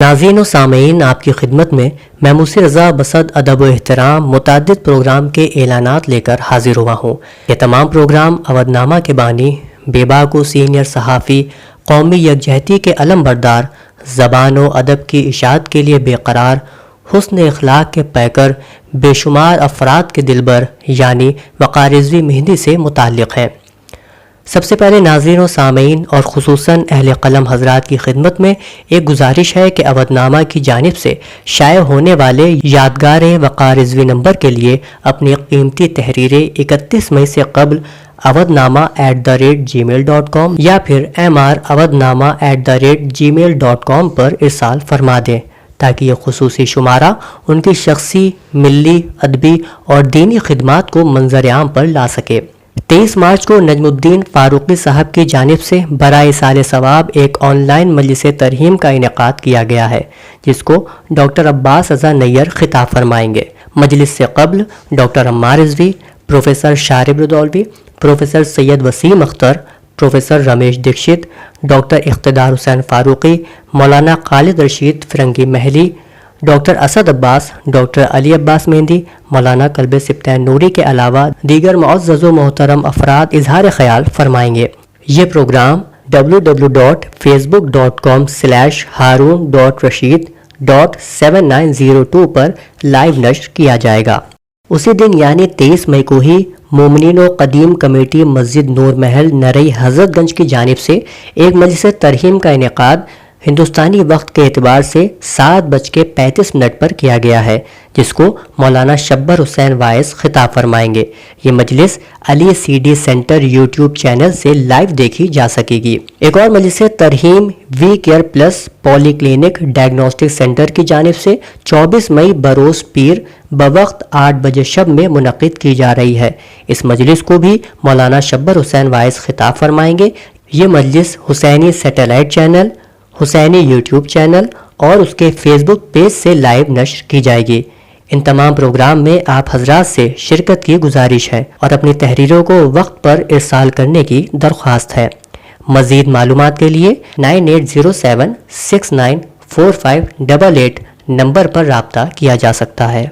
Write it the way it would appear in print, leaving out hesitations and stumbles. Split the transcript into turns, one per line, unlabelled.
ناظرین و سامعین، آپ کی خدمت میں موسی رضا بسط ادب و احترام متعدد پروگرام کے اعلانات لے کر حاضر ہوا ہوں۔ یہ تمام پروگرام اودھ نامہ کے بانی، بے باک و سینئر صحافی، قومی یکجہتی کے علم بردار، زبان و ادب کی اشاعت کے لیے بے قرار، حسن اخلاق کے پیکر، بے شمار افراد کے دلبر یعنی وقار رضوی مہندی سے متعلق ہیں۔ سب سے پہلے ناظرین و سامعین اور خصوصاً اہل قلم حضرات کی خدمت میں ایک گزارش ہے کہ اودھ نامہ کی جانب سے شائع ہونے والے یادگار وقار رضوی نمبر کے لیے اپنی قیمتی تحریریں 31 مئی سے قبل avodhnama@gmail.com یا پھر mravodhnama@gmail.com پر ارسال فرما دیں تاکہ یہ خصوصی شمارہ ان کی شخصی، ملی، ادبی اور دینی خدمات کو منظر عام پر لا سکے۔ 23 مارچ کو نجم الدین فاروقی صاحب کی جانب سے برائے ایصال ثواب ایک آن لائن مجلس ترحیم کا انعقاد کیا گیا ہے، جس کو ڈاکٹر عباس رضا نیّر خطاب فرمائیں گے۔ مجلس سے قبل doctor Ammar Rizvi, professor Sharib Rizvi, professor Syed Waseem Akhtar, professor Ramesh Dikshit, doctor Iqtedar Hussain Farooqui, Maulana Khalid Rashid Farangi Mahali, doctor Asad Abbas, doctor Ali Abbas Mehndi, Maulana Kalbe Sibtain نوری کے علاوہ دیگر معزز و محترم افراد اظہار خیال فرمائیں گے۔ یہ پروگرام www.facebook.com/harun.rashid.7902 پر لائیو نشر کیا جائے گا۔ اسی دن یعنی 23 مئی کو ہی مومنین و قدیم کمیٹی مسجد نور محل نرئی حضرت گنج کی جانب سے ایک مجلس ترحیم کا انعقاد ہندوستانی وقت کے اعتبار سے 7:35 پر کیا گیا ہے، جس کو مولانا شبر حسین وائس خطاب فرمائیں گے۔ یہ مجلس Ali C D centre YouTube channel سے لائیو دیکھی جا سکے گی۔ ایک اور مجلس ترحیم we care plus polyclinic diagnostic centre کی جانب سے 24 مئی بروز پیر بوقت 8 بجے شب میں منعقد کی جا رہی ہے۔ اس مجلس کو بھی مولانا شبر حسین وائس خطاب فرمائیں گے۔ یہ مجلس حسینی سیٹلائٹ چینل، حسینی یوٹیوب چینل اور اس کے فیس بک پیج سے لائیو نشر کی جائے گی۔ ان تمام پروگرام میں آپ حضرات سے شرکت کی گزارش ہے اور اپنی تحریروں کو وقت پر ارسال کرنے کی درخواست ہے۔ مزید معلومات کے لیے 9807694588 نمبر پر رابطہ کیا جا سکتا ہے۔